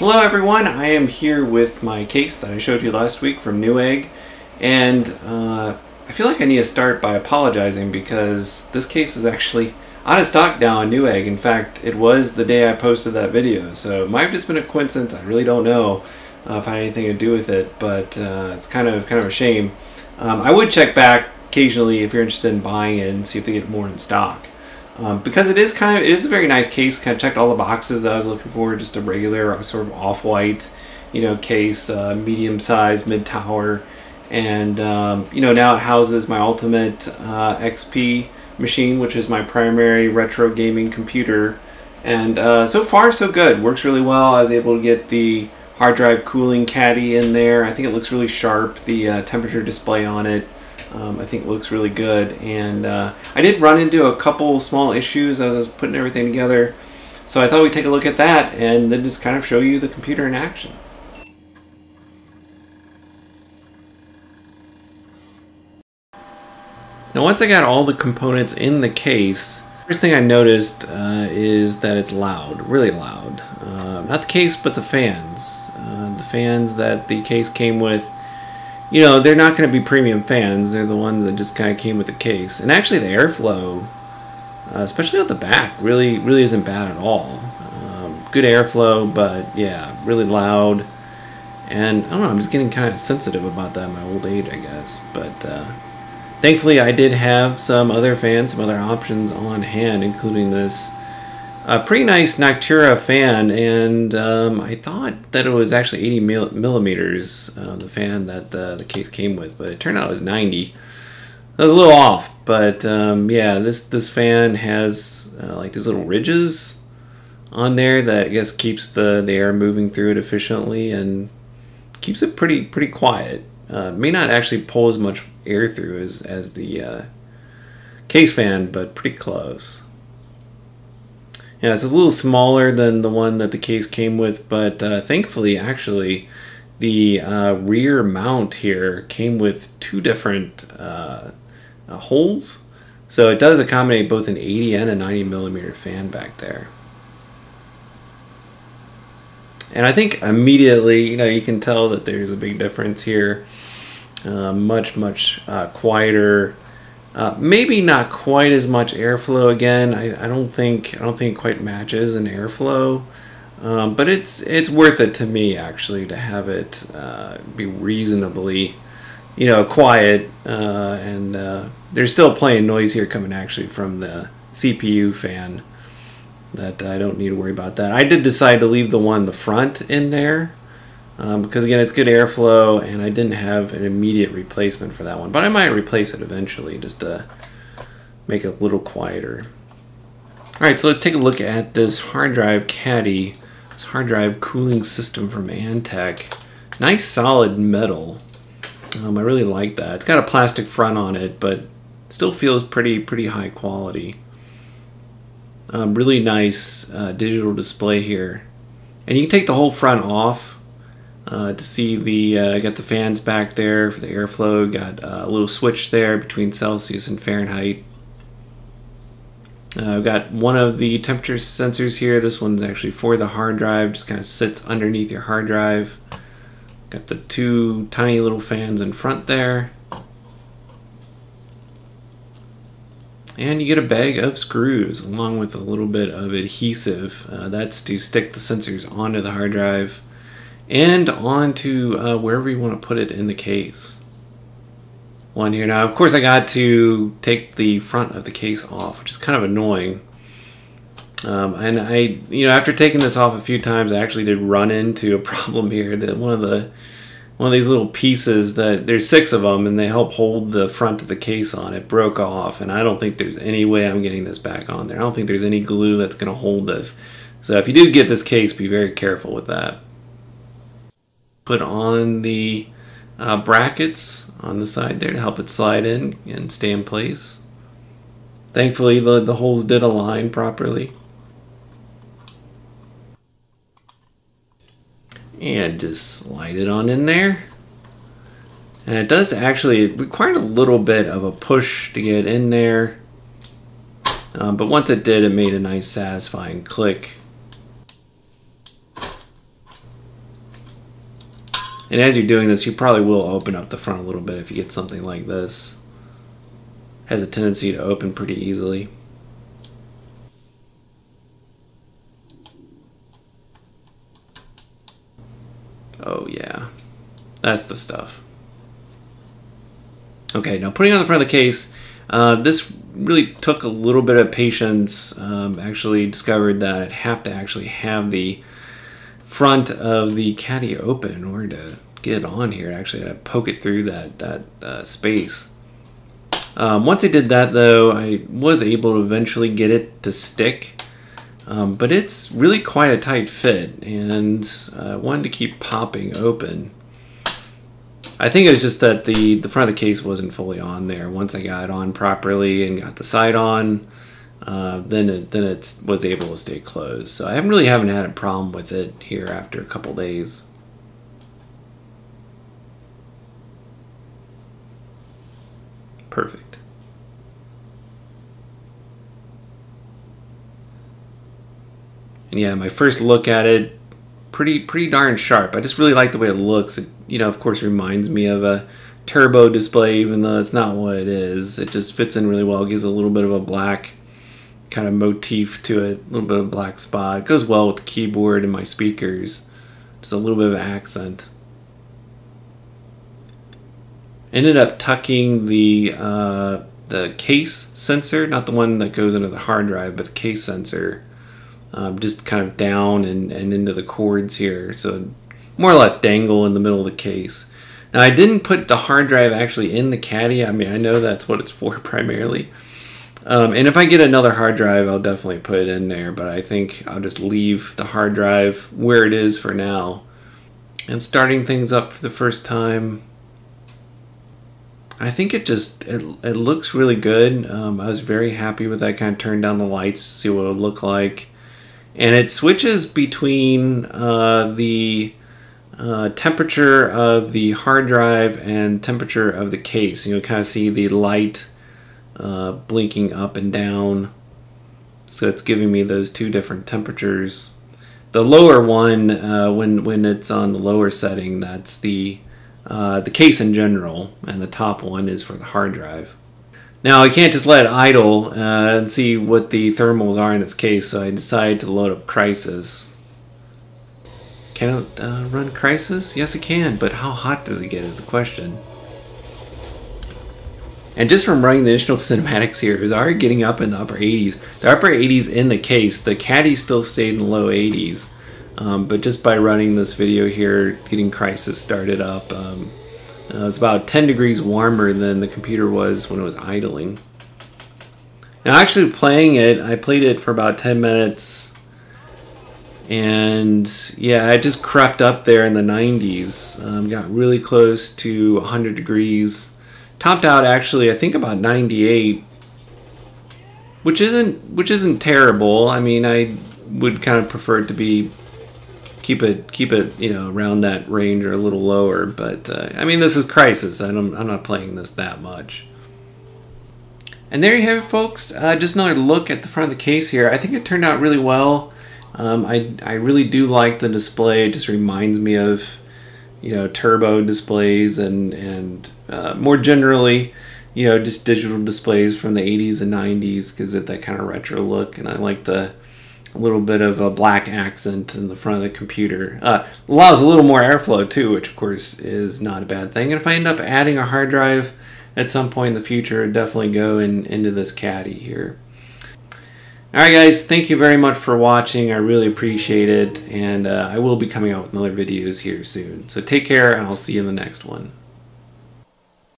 Hello everyone, I am here with my case that I showed you last week from Newegg, and I feel like I need to start by apologizing because this case is actually out of stock now on Newegg. In fact, it was the day I posted that video, so it might have just been a coincidence. I really don't know if I had anything to do with it, but it's kind of a shame. I would check back occasionally if you're interested in buying it and see if they get more in stock. Because it is a very nice case. Kind of checked all the boxes that I was looking for. Just a regular sort of off-white, case, medium size, mid tower, and now it houses my Ultimate XP machine, which is my primary retro gaming computer. And so far so good. Works really well. I was able to get the hard drive cooling caddy in there. I think it looks really sharp. The temperature display on it, I think it looks really good, and I did run into a couple small issues as I was putting everything together, so I thought we'd take a look at that and then just kind of show you the computer in action. Now once I got all the components in the case, first thing I noticed is that it's loud, really loud. Not the case, but the fans. The fans that the case came with, they're not going to be premium fans. They're the ones that just kind of came with the case. And actually the airflow, especially at the back, really isn't bad at all. Good airflow, but yeah, really loud. And I don't know, I'm just getting kind of sensitive about that in my old age, I guess. But thankfully I did have some other fans, some other options on hand, including this pretty nice Noctura fan, and I thought that it was actually 80 millimeters, the fan that the case came with, but it turned out it was 90. I was a little off, but yeah, this fan has like these little ridges on there that I guess keeps the air moving through it efficiently and keeps it pretty quiet. May not actually pull as much air through as the case fan, but pretty close. Yeah, it's a little smaller than the one that the case came with, but thankfully, actually, the rear mount here came with two different holes. So it does accommodate both an 80 and a 90 millimeter fan back there. And I think immediately, you can tell that there's a big difference here. Much quieter. Maybe not quite as much airflow again. I don't think it quite matches in airflow, but it's worth it to me actually to have it be reasonably, quiet, and there's still plenty of noise here coming actually from the CPU fan that I don't need to worry about that. I did decide to leave the one in the front in there. Because again, it's good airflow, and I didn't have an immediate replacement for that one, but I might replace it eventually just to make it a little quieter. Alright, so let's take a look at this hard drive caddy, this hard drive cooling system from Antec. Nice solid metal. I really like that. It's got a plastic front on it, but still feels pretty high quality. Really nice digital display here, and you can take the whole front off. To see got the fans back there for the airflow, got a little switch there between Celsius and Fahrenheit. I've got one of the temperature sensors here. This one's actually for the hard drive, just kind of sits underneath your hard drive. Got the two tiny little fans in front there. And you get a bag of screws along with a little bit of adhesive. That's to stick the sensors onto the hard drive and onto wherever you want to put it in the case. One here. Now, of course, I got to take the front of the case off, which is kind of annoying. And I, after taking this off a few times, I actually did run into a problem here. That one of these little pieces, that there's 6 of them, and they help hold the front of the case on, it broke off, and I don't think there's any way I'm getting this back on there. I don't think there's any glue that's going to hold this. So if you do get this case, be very careful with that. Put on the brackets on the side there to help it slide in and stay in place. Thankfully the holes did align properly. And just slide it on in there. And it does actually, it required a little bit of a push to get in there. But once it did, it made a nice satisfying click. And as you're doing this, you probably will open up the front a little bit if you get something like this. Has a tendency to open pretty easily. Oh yeah, that's the stuff. Okay, now putting on the front of the case, this really took a little bit of patience. Actually discovered that I'd have to actually have the front of the caddy open in order to get it on here. Actually, I had to poke it through that space. Once I did that, though, I was able to eventually get it to stick. But it's really quite a tight fit, and I wanted to keep popping open. I think it was just that the front of the case wasn't fully on there. Once I got it on properly and got the side on, then it was able to stay closed. So I haven't had a problem with it here after a couple days. Perfect. And yeah, my first look at it, pretty darn sharp. I just really like the way it looks. It, you know, of course, reminds me of a turbo display, even though it's not what it is. It just fits in really well. It gives a little bit of a black kind of motif to it, a little bit of a black spot. It goes well with the keyboard and my speakers. Just a little bit of accent. Ended up tucking the case sensor, not the one that goes into the hard drive, but the case sensor, just kind of down and into the cords here, so more or less dangle in the middle of the case. Now I didn't put the hard drive actually in the caddy. I mean, I know that's what it's for primarily. And if I get another hard drive, I'll definitely put it in there, but I think I'll just leave the hard drive where it is for now. And starting things up for the first time, I think it looks really good. I was very happy with that. Kind of turned down the lights to see what it would look like. And it switches between the temperature of the hard drive and temperature of the case. You know, kind of see the light blinking up and down. So it's giving me those two different temperatures. The lower one, when it's on the lower setting, that's the case in general, and the top one is for the hard drive. Now I can't just let it idle and see what the thermals are in this case, so I decided to load up Crisis. Can it run Crisis? Yes it can, but how hot does it get is the question. And just from running the initial cinematics here, it was already getting up in the upper 80s. The upper 80s in the case, the caddy still stayed in the low 80s. But just by running this video here, getting Crisis started up, it's about 10 degrees warmer than the computer was when it was idling. Now actually playing it, I played it for about 10 minutes, and yeah, it just crept up there in the 90s, got really close to 100 degrees, topped out actually I think about 98, which isn't terrible. I mean, I would kind of prefer it to be keep it, you know, around that range or a little lower, but I mean, this is Crisis. I'm not playing this that much. And there you have it, folks. Just another look at the front of the case here. I think it turned out really well. I really do like the display. It just reminds me of, you know, turbo displays and more generally, you know, just digital displays from the 80s and 90s, because it's that kind of retro look, and I like the little bit of a black accent in the front of the computer. Allows a little more airflow too, which of course is not a bad thing. And if I end up adding a hard drive at some point in the future, definitely go into this caddy here. Alright guys, thank you very much for watching. I really appreciate it, and I will be coming out with another videos here soon. So take care, and I'll see you in the next one.